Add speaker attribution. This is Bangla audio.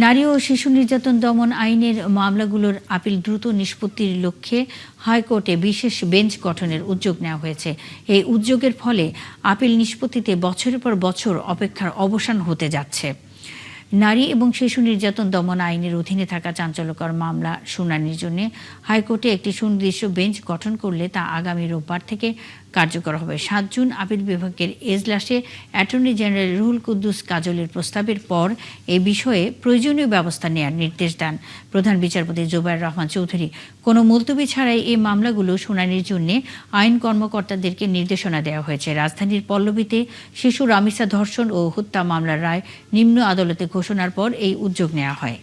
Speaker 1: নারী ও শিশু নির্যাতন দমন আইনের মামলাগুলোর আপিল দ্রুত নিষ্পত্তির লক্ষ্যে হাইকোর্টে বিশেষ বেঞ্চ গঠনের উদ্যোগ নেওয়া হয়েছে। এই উদ্যোগের ফলে আপিল নিষ্পত্তিতে বছরের পর বছর অপেক্ষার অবসান হতে যাচ্ছে। নারী এবং শিশু নির্যাতন দমন আইনের অধীনে থাকা চাঞ্চল্যকর মামলা শুনানির জন্য হাইকোর্টে একটি সুনির্দিষ্ট বেঞ্চ গঠন করলে তা আগামী রোববার থেকে কার্যকর হবে। ৭ জুন আপিল বিভাগের এজলাসে অ্যাটর্নি জেনারেল রুহুল কুদ্দুস কাজলের প্রস্তাবের পর এ বিষয়ে প্রয়োজনীয় ব্যবস্থা নেওয়ার নির্দেশ দেন প্রধান বিচারপতি জুবায়ের রহমান চৌধুরী। কোনো মুলতবি ছাড়াই এই মামলাগুলো শুনানির জন্য আইন কর্মকর্তাদেরকে নির্দেশনা দেওয়া হয়েছে। রাজধানীর পল্লবীতে শিশু রামিসা ধর্ষণ ও হত্যা মামলার রায় নিম্ন আদালতে ঘোষণার পর এই উদ্যোগ নেওয়া হয়।